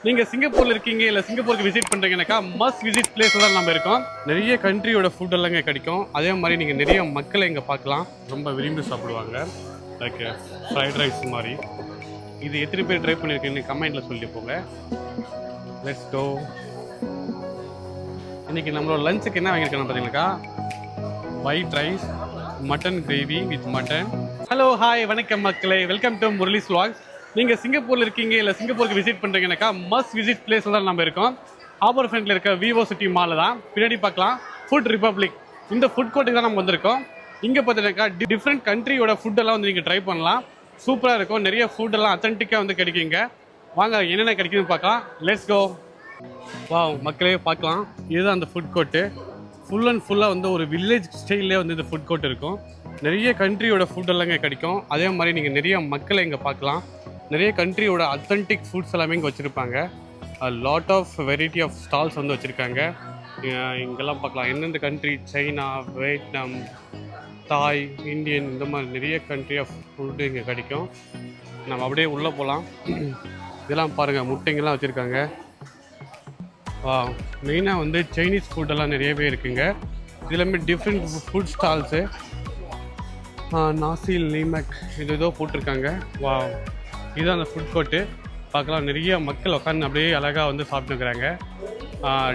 நீங்க சிங்கப்பூர்ல இருக்கீங்க இல்ல சிங்கப்பூருக்கு விசிட் பண்றீங்கன்னாக்கா மஸ்ட் விசிட் பிளேஸ் தான் நம்ம இருக்கோம். நிறைய கண்ட்ரியோட ஃபுட் எல்லாம் இங்க கிடைக்கும். அதே மாதிரி நீங்க நிறைய மக்களை இங்க பார்க்கலாம். ரொம்ப விரும்பி சாப்பிடுவாங்க. லைக் ஃப்ரைட் ரைஸ் மாதிரி. இது எத்தனை பேர் ட்ரை பண்ணிருக்கீங்கன்னு கமெண்ட்ல சொல்லிட்டு போங்க. Let's go. இன்னைக்கு நம்மளோட லஞ்சுக்கு என்ன வாங்கியிருக்கோம் பார்த்தீங்கன்னாக்கா white rice, mutton gravy with mutton. Hello hi வணக்கம் மக்களே, வெல்கம் டு முரளிஸ் vlogs. நீங்கள் சிங்கப்பூரில் இருக்கீங்க இல்லை சிங்கப்பூருக்கு விசிட் பண்ணுறீங்கன்னாக்கா மஸ்ட் விசிட் பிளேஸ் தான் நம்ம இருக்கோம். ஹார்பர் ஃப்ரண்ட்டில் இருக்க விவோ சிட்டி மாலில் தான். பின்னாடி பார்க்கலாம் ஃபுட் ரிப்பப்ளிக். இந்த ஃபுட் கோர்ட்டுக்கு தான் நம்ம வந்திருக்கோம். இங்கே பார்த்தீங்கன்னாக்கா டிஃப்ரெண்ட் கண்ட்ரியோட ஃபுட்டெல்லாம் வந்து நீங்கள் ட்ரை பண்ணலாம். சூப்பராக இருக்கும். நிறைய ஃபுட்டெல்லாம் அத்தன்டிக்காக வந்து கிடைக்குங்க. வாங்க என்னென்ன கிடைக்குதுன்னு பார்க்கலாம். Let's go. வா மக்களே பார்க்கலாம். இதுதான் அந்த ஃபுட் கோர்ட்டு. ஃபுல் அண்ட் ஃபுல்லாக வந்து ஒரு வில்லேஜ் ஸ்டைல்லே வந்து இந்த ஃபுட் கோர்ட் இருக்கும். நிறைய கண்ட்ரியோட ஃபுட்டெல்லாம் இங்கே கிடைக்கும். அதே மாதிரி நீங்கள் நிறைய மக்களை இங்கே பார்க்கலாம். நிறைய கண்ட்ரியோட அத்தன்டிக் ஃபுட்ஸ் எல்லாமே இங்கே வச்சுருப்பாங்க. Lot of variety of stalls வந்து வச்சுருக்காங்க. இங்கெல்லாம் பார்க்கலாம் எந்தெந்த country, China, Vietnam, Thai, Indian, இந்த மாதிரி நிறைய கண்ட்ரி ஆஃப் ஃபுட்டு இங்கே கிடைக்கும். நம்ம அப்படியே உள்ளே போகலாம். இதெல்லாம் பாருங்கள், முட்டைங்கெல்லாம் வச்சுருக்காங்க. மெயினாக வந்து சைனீஸ் ஃபுட்டெல்லாம் நிறையவே இருக்குங்க. இதுலாமே டிஃப்ரெண்ட் ஃபுட் ஸ்டால்ஸு. நாசில் லீமக் இது ஏதோ போட்டிருக்காங்க. வா, இதுதான் அந்த ஃபுட் கோர்ட்டு. பார்க்கலாம் நிறைய மக்கள் உட்காந்து அப்படியே அழகாக வந்து சாப்பிட்டுக்கிறாங்க.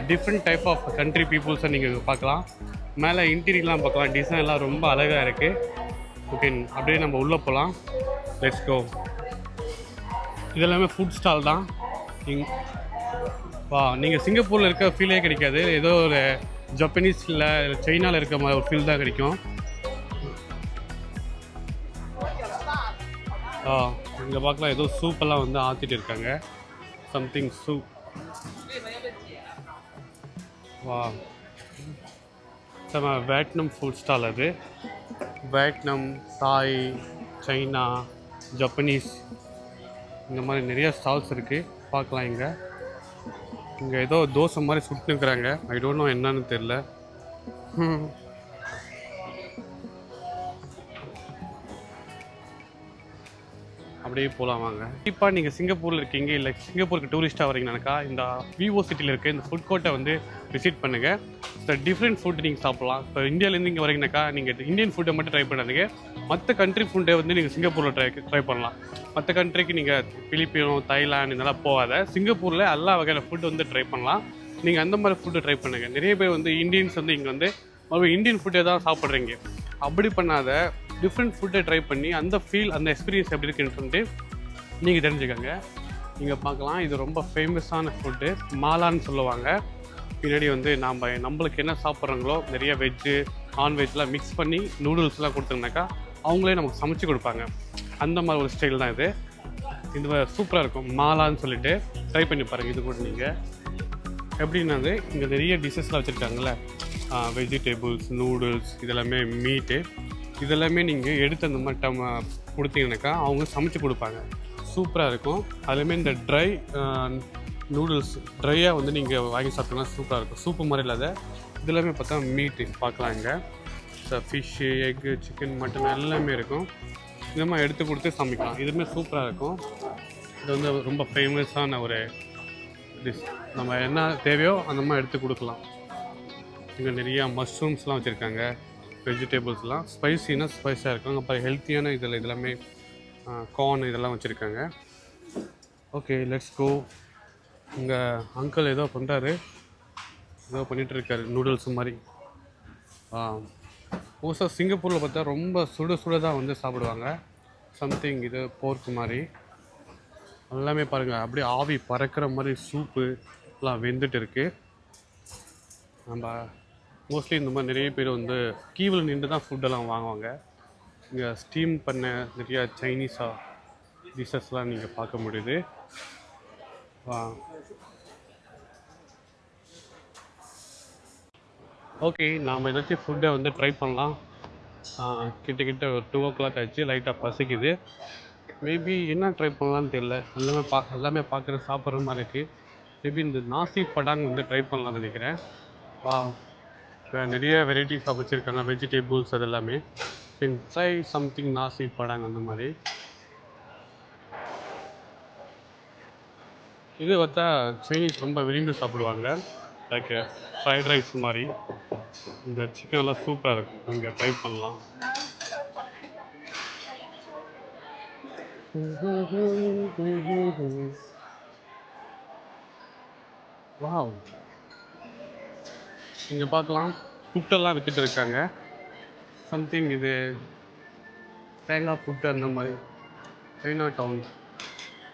டிஃப்ரெண்ட் டைப் ஆஃப் கண்ட்ரி பீப்புள்ஸை நீங்கள் பார்க்கலாம். மேலே இன்டீரியர்லாம் பார்க்கலாம். டிசைன் எல்லாம் ரொம்ப அழகாக இருக்குது. ஓகே, அப்படியே நம்ம உள்ளே போகலாம். Let's go. இதெல்லாமே ஃபுட் ஸ்டால் தான். வா, நீங்கள் சிங்கப்பூரில் இருக்க ஃபீலே கிடைக்காது. ஏதோ ஒரு ஜப்பனீஸில் சைனாவில் இருக்க மாதிரி ஒரு ஃபீல் தான் கிடைக்கும். இங்கே பார்க்கலாம் ஏதோ சூப்பெல்லாம் வந்து ஆற்றிட்டு இருக்காங்க. Something soup. வா, நம்ம வியட்நாம் ஃபுட் ஸ்டால் அது. வியட்நாம், தாய், சைனா, ஜப்பனீஸ், இந்த மாதிரி நிறைய ஸ்டால்ஸ் இருக்குது. பார்க்கலாம். இங்கே ஏதோ தோசை மாதிரி சுட்டுனுக்குறாங்க. ஐ டோன்ட் நோ என்னன்னு தெரில. அப்படியே போகலாம் வாங்க. கண்டிப்பாக நீங்கள் சிங்கப்பூரில் இருக்கீங்க இல்லை சிங்கப்பூருக்கு டூரிஸ்ட்டாக வரீங்கன்னாக்கா இந்த விவோ சிட்டியில் இருக்க இந்த ஃபுட் கோர்ட்டை வந்து விசிட் பண்ணுங்கள். ஸோ டிஃப்ரெண்ட் ஃபுட் நீங்கள் சாப்பிட்லாம். இப்போ இந்தியாவிலேருந்து இங்கே வரீங்கனாக்கா நீங்கள் இந்தியன் ஃபுட்டை மட்டும் ட்ரை பண்ணாதீங்க. மற்ற கண்ட்ரி ஃபுட்டை வந்து நீங்கள் சிங்கப்பூரில் ட்ரை பண்ணலாம். மற்ற கண்ட்ரிக்கு நீங்கள் பிலிப்பினோ, தாய்லாந்து இதெல்லாம் போகாத, சிங்கப்பூரில் எல்லா வகையான ஃபுட்டு வந்து ட்ரை பண்ணலாம். நீங்கள் அந்த மாதிரி ஃபுட்டு ட்ரை பண்ணுங்கள். நிறைய பேர் வந்து இந்தியன்ஸ் வந்து இங்கே வந்து இந்தியன் ஃபுட்டை தான் சாப்பிட்றீங்க. அப்படி பண்ணாத, டிஃப்ரெண்ட் ஃபுட்டை ட்ரை பண்ணி அந்த ஃபீல், அந்த எக்ஸ்பீரியன்ஸ் எப்படி இருக்குன்னு சொல்லிட்டு நீங்கள் தெரிஞ்சுக்கோங்க. நீங்கள் பார்க்கலாம், இது ரொம்ப ஃபேமஸான ஃபுட்டு. மாலான்னு சொல்லுவாங்க. பின்னாடி வந்து நம்மளுக்கு என்ன சாப்பிட்றாங்களோ நிறைய வெஜ்ஜு, நான்வெஜ்லாம் மிக்ஸ் பண்ணி நூடுல்ஸ்லாம் கொடுத்தோம்னாக்கா அவங்களே நமக்கு சமைச்சு கொடுப்பாங்க. அந்த மாதிரி ஒரு ஸ்டைல் தான் இது. இது சூப்பராக இருக்கும். மாலான்னு சொல்லிட்டு ட்ரை பண்ணி பாருங்கள். இது கூட நீங்கள் எப்படின்னா இங்கே நிறைய டிஷ்ஷஸ்லாம் வச்சுருக்காங்கல்ல, வெஜிடேபிள்ஸ், நூடுல்ஸ், இதெல்லாமே மீட்டு, இதெல்லாமே நீங்கள் எடுத்து அந்த மாதிரி கொடுத்தீங்கன்னாக்கா அவங்க சமைச்சு கொடுப்பாங்க. சூப்பராக இருக்கும். அதுலேயுமே இந்த ட்ரை நூடுல்ஸ் ட்ரையாக வந்து நீங்கள் வாங்கி சாப்பிட்டீங்கன்னா சூப்பராக இருக்கும். சூப்பு மாதிரி இல்லாத இதெல்லாமே பார்த்தா மீட்டு பார்க்கலாம். இங்கே ஃபிஷ்ஷு, எக்கு, சிக்கன், மட்டன் எல்லாமே இருக்கும். இந்த மாதிரி எடுத்து கொடுத்து சமைக்கலாம். இதுவுமே சூப்பராக இருக்கும். இது வந்து ரொம்ப ஃபேமஸான ஒரு டிஷ். நம்ம என்ன தேவையோ அந்த மாதிரி எடுத்து கொடுக்கலாம். இங்கே நிறையா மஷ்ரூம்ஸ்லாம் வச்சுருக்காங்க, வெஜிடேபிள்ஸ்லாம் ஸ்பைஸினா ஸ்பைஸாக இருக்கும். அப்புறம் ஹெல்த்தியான இதில் இதெல்லாமே கார்ன் இதெல்லாம் வச்சுருக்காங்க. Okay, let's go. இங்கே அங்கிள் ஏதோ பண்ணுறாரு, ஏதோ பண்ணிகிட்ருக்காரு நூடுல்ஸ் மாதிரி. மோஸ்ட்டாக சிங்கப்பூரில் பார்த்தா ரொம்ப சுட தான் வந்து சாப்பிடுவாங்க. சம்திங் இது போர்க்கு மாதிரி எல்லாமே பாருங்கள். அப்படியே ஆவி பறக்கிற மாதிரி சூப்பு எல்லாம் வெந்துட்டு இருக்குது. நம்ம மோஸ்ட்லி இந்த மாதிரி நிறைய பேர் வந்து கீவில் நின்று தான் ஃபுட்டெல்லாம் வாங்குவாங்க. இங்கே ஸ்டீம் பண்ண நிறையா சைனீஸாக டிஷ்ஷஸ்லாம் நீங்கள் பார்க்க முடியுது. ஓகே, நாம் ஏதாச்சும் ஃபுட்டை வந்து ட்ரை பண்ணலாம். கிட்ட ஒரு 2 o'clock ஆச்சு. லைட்டாக பசிக்குது. மேபி என்ன ட்ரை பண்ணலான்னு தெரியல. எல்லாமே பார்க்குற சாப்பிட்ற மாதிரி இருக்குது. மேபி இந்த நாசி படாங் வந்து ட்ரை பண்ணலான்னு நினைக்கிறேன். நிறைய வெரைட்டிஸ் ஆஃப் வச்சுருக்காங்க, வெஜிடேபிள்ஸ் அது எல்லாமே. ட்ரை சம்திங் நாசி படாங் அந்த மாதிரி. இது பார்த்தா சைனீஸ் ரொம்ப விரும்பி சாப்பிடுவாங்க. லைக் ஃப்ரைட் ரைஸ் மாதிரி. இந்த சிக்கன்லாம் சூப்பராக இருக்கும், இங்கே ட்ரை பண்ணலாம். வாவ், இங்கே பார்க்கலாம் புட்டெல்லாம் வித்துட்டு இருக்காங்க. சம்திங் இது தேங்காய் புட்டு அந்த மாதிரி, சைனா டவுன்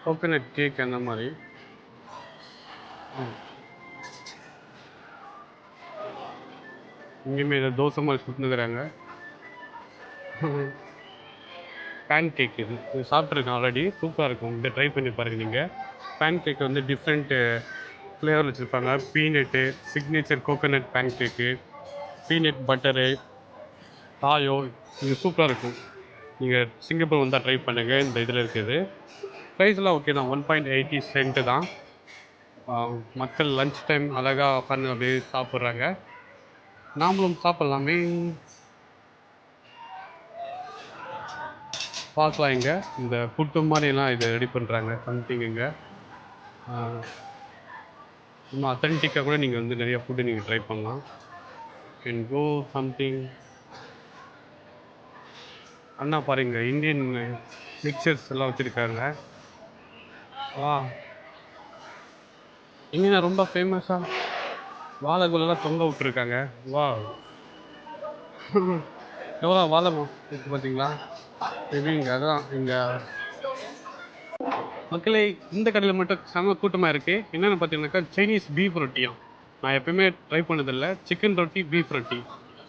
கோகோனட் கேக் அந்த மாதிரி. இங்கேயுமே இதை தோசை மாதிரி சுட்டுனுக்குறாங்க. பேன் கேக் இது சாப்பிட்ருக்கேன் ஆல்ரெடி, சூப்பராக இருக்கும். இதை ட்ரை பண்ணி பாருங்கள் நீங்கள். பேன் கேக் வந்து டிஃப்ரெண்ட்டு ஃப்ளேவர் வச்சுருப்பாங்க. பீனட்டு, சிக்னேச்சர் கோகோனட் பேன் கேக்கு, பீனட் பட்டரு, தாயோ, இது சூப்பராக இருக்கும். நீங்கள் சிங்கப்பூர் வந்தால் ட்ரை பண்ணுங்கள். இந்த இதில் இருக்குது ப்ரைஸ்லாம் ஓகே தான், 1.80 சென்ட்டு தான். மக்கள் லன்ச் டைம் அழகாக உட்காந்து அப்படியே சாப்பிட்றாங்க. நாமளும் சாப்பிட்லாமே. பார்க்கலாம் இங்கே இந்த புட்டு மாதிரிலாம் இதை ரெடி பண்ணுறாங்க சம்திங். இங்கே இன்னும் அத்தன்டிக்காக கூட நீங்கள் வந்து நிறையா ஃபுட்டு நீங்கள் ட்ரை பண்ணலாம். Can go something. அண்ணா பாருங்க, இந்தியன் மிக்சர்ஸ் எல்லாம் வச்சுருக்காங்க. இங்கே ரொம்ப ஃபேமஸாக வாழைக்குள்ளெல்லாம் தொங்க விட்டுருக்காங்க. வா, எவ்வளோ வாழை இருக்குது பார்த்தீங்களா? மேபி இங்கே அதான் இங்கே மக்களே. இந்த கடையில் மட்டும் செம கூட்டமாக இருக்குது. என்னென்னு பார்த்தீங்கன்னாக்கா சைனீஸ் பீஃப் ரொட்டியும் நான் எப்பயுமே ட்ரை பண்ணதில்லை. சிக்கன் ரொட்டி, பீஃப் ரொட்டி.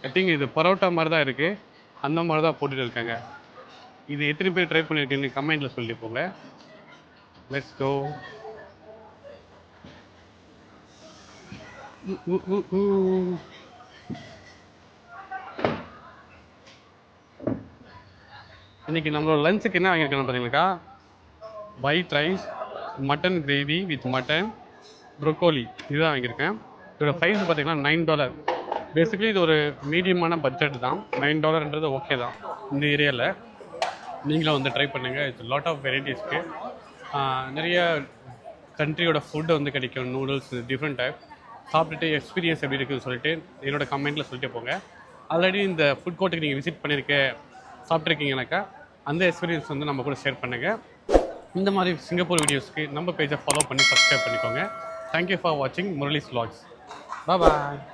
ஐ திங்க் இது பரோட்டா மாதிரி தான் இருக்குது, அந்த மாதிரி தான் போட்டுட்டு இருக்காங்க. இது எத்தனை பேர் ட்ரை பண்ணியிருக்கீங்கன்னு கமெண்ட்டில் சொல்லி போங்க. Let's go. இன்றைக்கி நம்மளோட லஞ்சுக்கு என்ன வாங்கியிருக்கணும் பார்த்தீங்கன்னாக்கா, white rice, mutton gravy with mutton, broccoli, இதுதான் வாங்கியிருக்கேன். இதோட ப்ரைஸ் பார்த்தீங்கன்னா $9. பேசிக்கலி இது ஒரு மீடியமான பட்ஜெட் தான். $9ன்றது ஓகே தான் இந்த ஏரியாவில். நீங்களும் வந்து ட்ரை பண்ணுங்கள். இட்ஸ் லாட் ஆஃப் வெரைட்டிஸ்க்கு நிறைய கண்ட்ரியோட ஃபுட்டு வந்து கிடைக்கும். Noodles, different type. சாப்பிட்டுட்டு எக்ஸ்பீரியன்ஸ் எப்படி இருக்குதுன்னு சொல்லிட்டு என்னோடய கமெண்ட்டில் சொல்லிட்டு போங்க. ஆல்ரெடி இந்த ஃபுட் கோர்ட்டுக்கு நீங்கள் விசிட் சாப்பிட்ருக்கீங்கனாக்கா அந்த எக்ஸ்பீரியன்ஸ் வந்து நம்ம கூட ஷேர் பண்ணுங்கள். இந்த மாதிரி சிங்கப்பூர் வீடியோஸ்க்கு நம்ம பேஜை ஃபாலோ பண்ணி சப்ஸ்கிரைப் பண்ணிக்கோங்க. தேங்க்யூ ஃபார் வாட்சிங் முரளிஸ் vlogs. Bye bye.